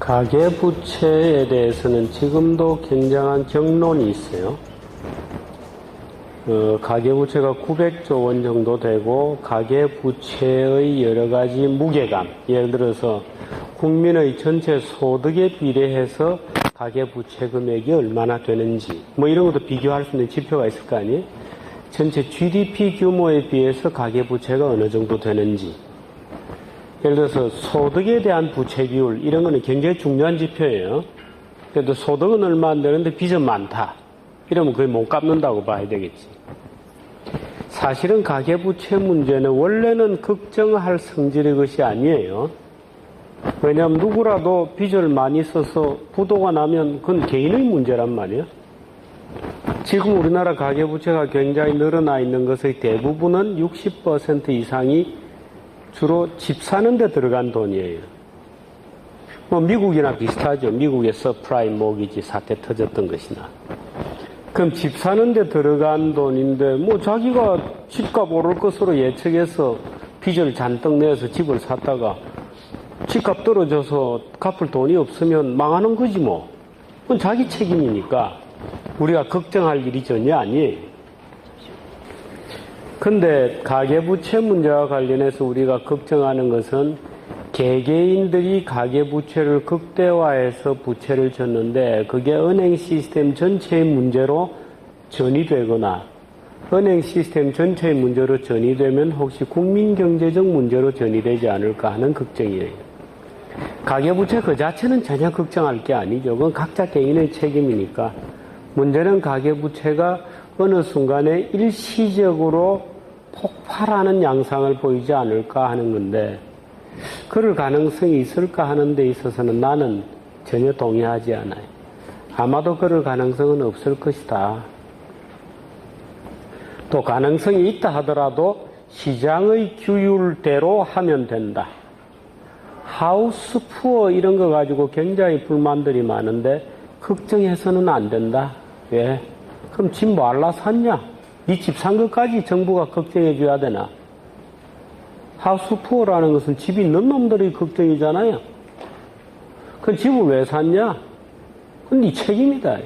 가계부채에 대해서는 지금도 굉장한 경론이 있어요. 가계부채가 900조 원 정도 되고 가계부채의 여러 가지 무게감, 예를 들어서 국민의 전체 소득에 비례해서 가계부채 금액이 얼마나 되는지 뭐 이런 것도 비교할 수 있는 지표가 있을 거 아니에요. 전체 GDP 규모에 비해서 가계부채가 어느 정도 되는지, 예를 들어서 소득에 대한 부채 비율 이런 거는 굉장히 중요한 지표예요. 그래도 소득은 얼마 안 되는데 빚은 많다 이러면 거의 못 갚는다고 봐야 되겠지. 사실은 가계부채 문제는 원래는 걱정할 성질의 것이 아니에요. 왜냐하면 누구라도 빚을 많이 써서 부도가 나면 그건 개인의 문제란 말이에요. 지금 우리나라 가계부채가 굉장히 늘어나 있는 것의 대부분은 60% 이상이 주로 집 사는 데 들어간 돈이에요. 뭐 미국이나 비슷하죠. 미국의 서프라임 모기지 사태 터졌던 것이나. 그럼 집 사는 데 들어간 돈인데 뭐 자기가 집값 오를 것으로 예측해서 빚을 잔뜩 내서 집을 샀다가 집값 떨어져서 갚을 돈이 없으면 망하는 거지 뭐. 그건 자기 책임이니까 우리가 걱정할 일이 전혀 아니에요. 근데 가계부채 문제와 관련해서 우리가 걱정하는 것은 개개인들이 가계부채를 극대화해서 부채를 졌는데 그게 은행 시스템 전체의 문제로 전이되거나 은행 시스템 전체의 문제로 전이되면 혹시 국민경제적 문제로 전이되지 않을까 하는 걱정이에요. 가계부채 그 자체는 전혀 걱정할 게 아니죠. 그건 각자 개인의 책임이니까. 문제는 가계부채가 어느 순간에 일시적으로 폭발하는 양상을 보이지 않을까 하는 건데, 그럴 가능성이 있을까 하는 데 있어서는 나는 전혀 동의하지 않아요. 아마도 그럴 가능성은 없을 것이다. 또 가능성이 있다 하더라도 시장의 규율대로 하면 된다. 하우스 푸어 이런 거 가지고 굉장히 불만들이 많은데 걱정해서는 안 된다. 왜? 그럼 집 뭐 할라 샀냐? 네 집 산 것까지 정부가 걱정해 줘야 되나? 하우스 푸어라는 것은 집 있는 놈들이 걱정이잖아요. 그 집을 왜 샀냐? 그건 네 책임이다.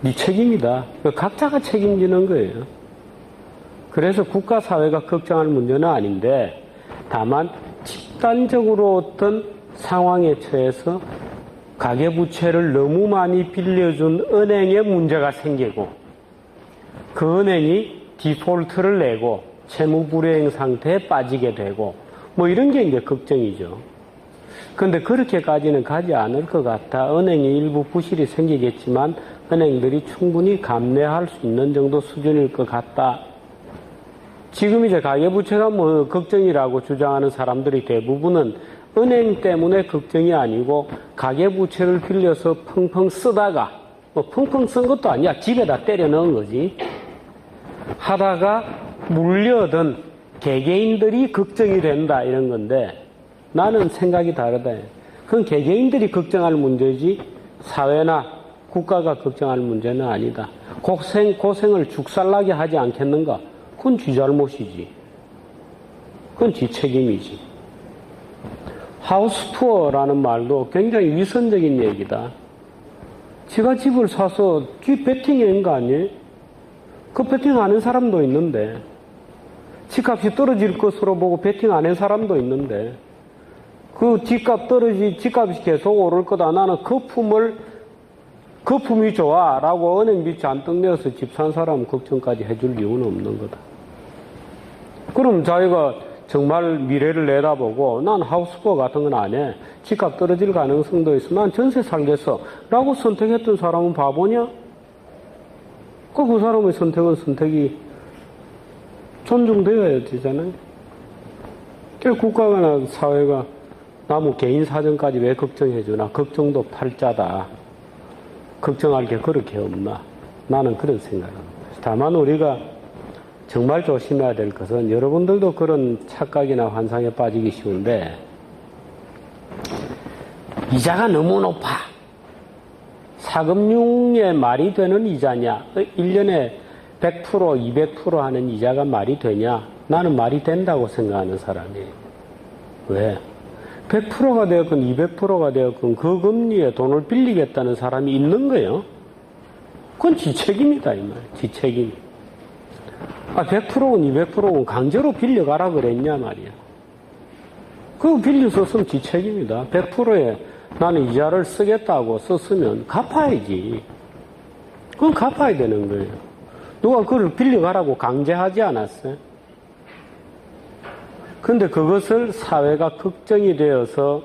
네 책임이다. 각자가 책임지는 거예요. 그래서 국가 사회가 걱정할 문제는 아닌데, 다만 집단적으로 어떤 상황에 처해서 가계부채를 너무 많이 빌려준 은행에 문제가 생기고 그 은행이 디폴트를 내고 채무불이행 상태에 빠지게 되고 뭐 이런 게 이제 걱정이죠. 그런데 그렇게까지는 가지 않을 것 같아. 은행이 일부 부실이 생기겠지만 은행들이 충분히 감내할 수 있는 정도 수준일 것 같다. 지금 이제 가계부채가 뭐 걱정이라고 주장하는 사람들이 대부분은 은행 때문에 걱정이 아니고 가계부채를 빌려서 펑펑 쓰다가 뭐 펑펑 쓴 것도 아니야. 집에다 때려 넣은 거지. 하다가 물려든 개개인들이 걱정이 된다 이런 건데 나는 생각이 다르다. 그건 개개인들이 걱정할 문제지 사회나 국가가 걱정할 문제는 아니다. 고생을 죽살나게 하지 않겠는가? 그건 지 잘못이지. 그건 지 책임이지. 하우스푸어라는 말도 굉장히 위선적인 얘기다. 지가 집을 사서 지 베팅한 거 아니에요? 그 베팅 안 한 사람도 있는데, 집값이 떨어질 것으로 보고 베팅 안 한 사람도 있는데, 그 집값이 계속 오를 거다. 나는 거품이 좋아. 라고 은행비 잔뜩 내어서 집 산 사람 걱정까지 해줄 이유는 없는 거다. 그럼 자기가 정말 미래를 내다보고 난 하우스푸어 같은 건 안 해. 집값 떨어질 가능성도 있어. 난 전세 살겠어. 라고 선택했던 사람은 바보냐? 그 사람의 선택은 선택이 존중되어야 되잖아요. 국가나 사회가 나무 개인 사정까지 왜 걱정해주나? 걱정도 팔자다. 걱정할 게 그렇게 없나? 나는 그런 생각입니다. 다만 우리가 정말 조심해야 될 것은 여러분들도 그런 착각이나 환상에 빠지기 쉬운데 이자가 너무 높아. 사금융에 말이 되는 이자냐? 1년에 100%, 200% 하는 이자가 말이 되냐? 나는 말이 된다고 생각하는 사람이에요. 왜? 100%가 되었건 200%가 되었건 그 금리에 돈을 빌리겠다는 사람이 있는 거예요. 그건 지책임이다, 이 말. 지책임. 100%건 200%건 강제로 빌려가라 그랬냐 말이야. 그거 빌려줬으면 지책임이다. 100%에 나는 이자를 쓰겠다고 썼으면 갚아야지. 그건 갚아야 되는 거예요. 누가 그걸 빌려가라고 강제하지 않았어요? 근데 그것을 사회가 걱정이 되어서,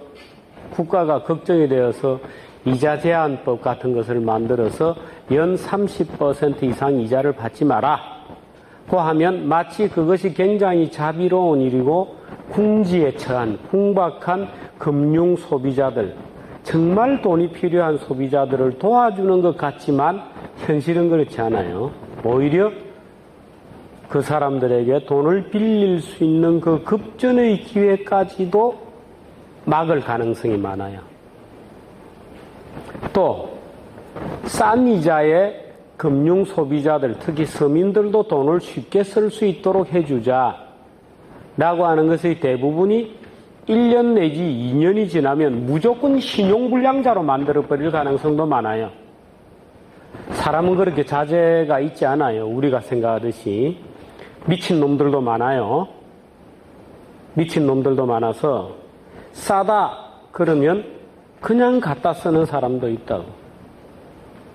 국가가 걱정이 되어서 이자 제한법 같은 것을 만들어서 연 30% 이상 이자를 받지 마라. 고 하면 마치 그것이 굉장히 자비로운 일이고 궁지에 처한 풍박한 금융 소비자들, 정말 돈이 필요한 소비자들을 도와주는 것 같지만 현실은 그렇지 않아요. 오히려 그 사람들에게 돈을 빌릴 수 있는 그 급전의 기회까지도 막을 가능성이 많아요. 또 싼 이자에 금융 소비자들, 특히 서민들도 돈을 쉽게 쓸 수 있도록 해주자 라고 하는 것의 대부분이 1년 내지 2년이 지나면 무조건 신용불량자로 만들어버릴 가능성도 많아요. 사람은 그렇게 자제가 있지 않아요. 우리가 생각하듯이. 미친놈들도 많아요. 미친놈들도 많아서 싸다 그러면 그냥 갖다 쓰는 사람도 있다고.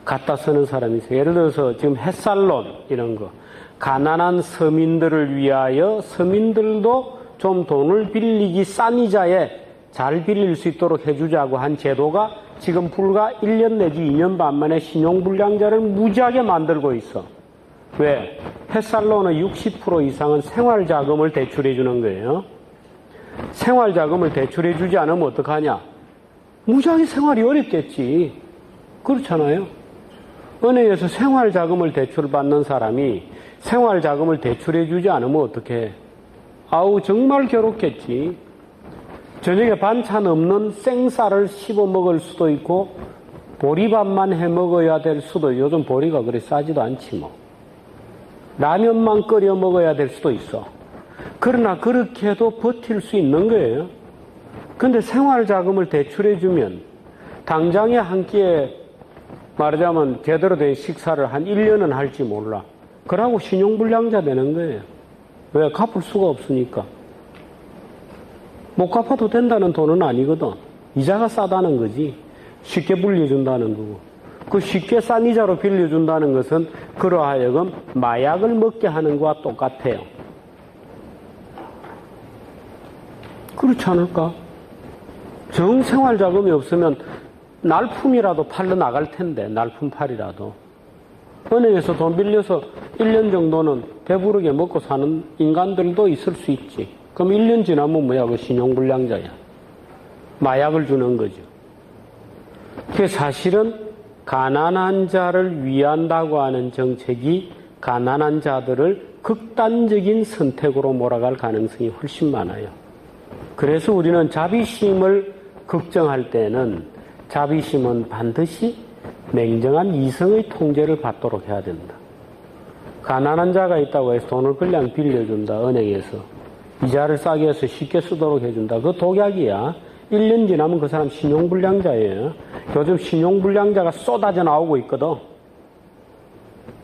갖다 쓰는 사람이 있어요. 예를 들어서 지금 햇살론 이런 거. 가난한 서민들을 위하여 서민들도 좀 돈을 빌리기 싼 이자에 잘 빌릴 수 있도록 해주자고 한 제도가 지금 불과 1년 내지 2년 반 만에 신용불량자를 무지하게 만들고 있어. 왜? 햇살론의 60% 이상은 생활자금을 대출해 주는 거예요. 생활자금을 대출해 주지 않으면 어떡하냐? 무지하게 생활이 어렵겠지. 그렇잖아요. 은행에서 생활자금을 대출받는 사람이 생활자금을 대출해 주지 않으면 어떡해? 아우 정말 괴롭겠지. 저녁에 반찬 없는 생쌀을 씹어 먹을 수도 있고 보리밥만 해 먹어야 될 수도, 요즘 보리가 그래 싸지도 않지 뭐. 라면만 끓여 먹어야 될 수도 있어. 그러나 그렇게 해도 버틸 수 있는 거예요. 근데 생활자금을 대출해주면 당장에 한 끼에 말하자면 제대로 된 식사를 한 1년은 할지 몰라. 그러고 신용불량자 되는 거예요. 왜? 갚을 수가 없으니까. 못 갚아도 된다는 돈은 아니거든. 이자가 싸다는 거지. 쉽게 불려준다는 거고. 그 쉽게 싼 이자로 빌려준다는 것은 그러하여금 마약을 먹게 하는 것과 똑같아요. 그렇지 않을까? 정 생활자금이 없으면 날품이라도 팔러 나갈 텐데, 날품팔이라도. 은행에서 돈 빌려서 1년 정도는 배부르게 먹고 사는 인간들도 있을 수 있지. 그럼 1년 지나면 뭐야? 그 신용불량자야. 마약을 주는 거죠. 그게 사실은 가난한 자를 위한다고 하는 정책이 가난한 자들을 극단적인 선택으로 몰아갈 가능성이 훨씬 많아요. 그래서 우리는 자비심을 걱정할 때는 자비심은 반드시 냉정한 이성의 통제를 받도록 해야 된다. 가난한 자가 있다고 해서 돈을 그냥 빌려준다, 은행에서. 이자를 싸게 해서 쉽게 쓰도록 해준다. 그거 독약이야. 1년 지나면 그 사람 신용불량자예요. 요즘 신용불량자가 쏟아져 나오고 있거든.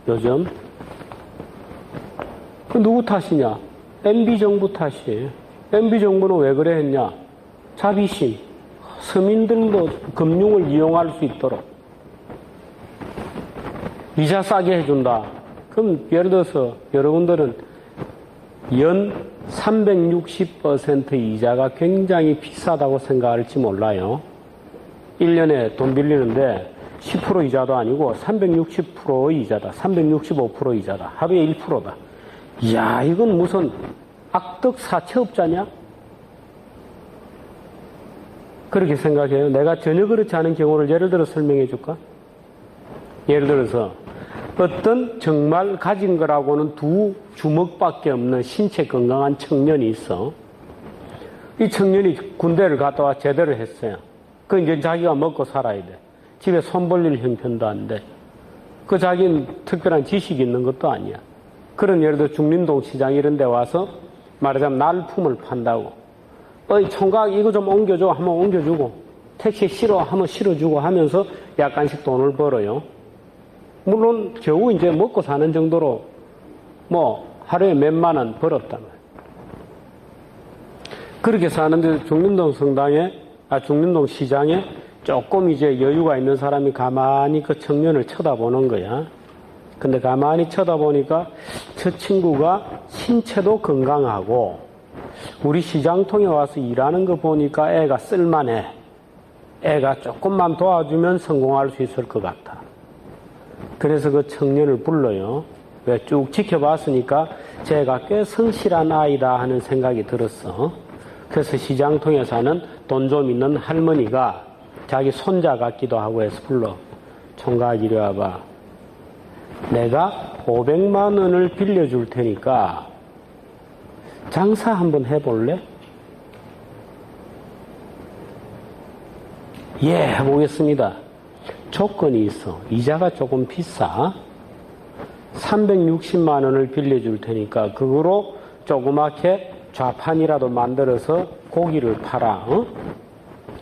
요즘. 그 누구 탓이냐? MB정부 탓이에요. MB정부는 왜 그래 했냐? 자비심. 서민들도 금융을 이용할 수 있도록. 이자 싸게 해준다. 그럼 예를 들어서 여러분들은 연 360% 이자가 굉장히 비싸다고 생각할지 몰라요. 1년에 돈 빌리는데 10% 이자도 아니고 360%의 이자다. 365% 이자다. 하루에 1%다. 이야, 이건 무슨 악덕 사채업자냐? 그렇게 생각해요. 내가 전혀 그렇지 않은 경우를 예를 들어 설명해 줄까? 예를 들어서 어떤 정말 가진 거라고는 두 주먹밖에 없는 신체 건강한 청년이 있어. 이 청년이 군대를 갔다 와 제대로 했어요. 그 이제 자기가 먹고 살아야 돼. 집에 손 벌릴 형편도 안 돼. 그 자기는 특별한 지식이 있는 것도 아니야. 그런 예를 들어 중림동 시장 이런 데 와서 말하자면 날품을 판다고. 어이, 총각 이거 좀 옮겨줘 하면 옮겨주고, 택시 실어 하면 실어주고 하면서 약간씩 돈을 벌어요. 물론 겨우 이제 먹고 사는 정도로 뭐 하루에 몇만 원 벌었단 말이에요. 그렇게 사는데 중림동 시장에 조금 이제 여유가 있는 사람이 가만히 그 청년을 쳐다보는 거야. 근데 가만히 쳐다보니까 저 친구가 신체도 건강하고 우리 시장통에 와서 일하는 거 보니까 애가 쓸만해. 애가 조금만 도와주면 성공할 수 있을 것 같아. 그래서 그 청년을 불러요. 왜 쭉 지켜봤으니까 제가 꽤 성실한 아이다 하는 생각이 들었어. 그래서 시장통에 사는 돈 좀 있는 할머니가 자기 손자 같기도 하고 해서 불러. 총각 이리 와봐. 내가 500만 원을 빌려줄 테니까 장사 한번 해볼래? 예, 해보겠습니다. 조건이 있어. 이자가 조금 비싸. 360만 원을 빌려줄 테니까 그거로 조그맣게 좌판이라도 만들어서 고기를 팔아. 어?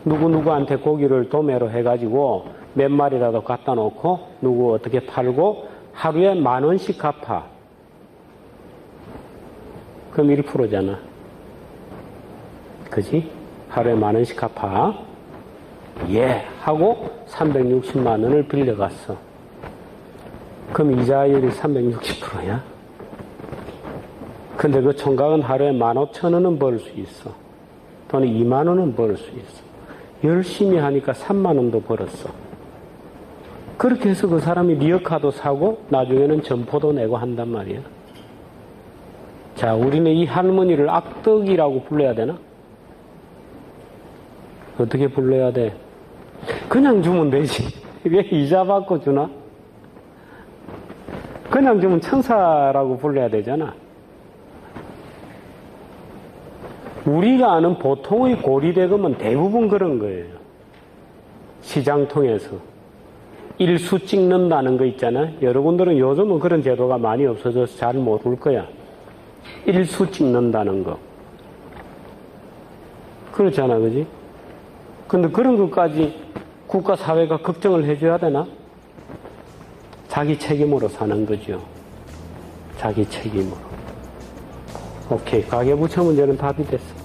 누구누구한테 고기를 도매로 해가지고 몇 마리라도 갖다 놓고 누구 어떻게 팔고 하루에 10,000원씩 갚아. 그럼 1%잖아. 그지? 하루에 10,000원씩 갚아. 예, 하고 360만 원을 빌려갔어. 그럼 이자율이 360%야? 근데 그 총각은 하루에 15,000원은 벌 수 있어. 또는 2만 원은 벌 수 있어. 열심히 하니까 3만 원도 벌었어. 그렇게 해서 그 사람이 리어카도 사고 나중에는 점포도 내고 한단 말이야. 자, 우리는 이 할머니를 악덕이라고 불러야 되나? 어떻게 불러야 돼? 그냥 주면 되지. 왜 이자 받고 주나? 그냥 주면 천사라고 불러야 되잖아. 우리가 아는 보통의 고리대금은 대부분 그런 거예요. 시장통에서 일수 찍는다는 거 있잖아요. 여러분들은 요즘은 그런 제도가 많이 없어져서 잘 모를 거야. 일수 찍는다는 거. 그렇잖아, 그지? 근데 그런 것까지 국가 사회가 걱정을 해줘야 되나? 자기 책임으로 사는 거죠. 자기 책임으로. 오케이. 가계부채 문제는 답이 됐어.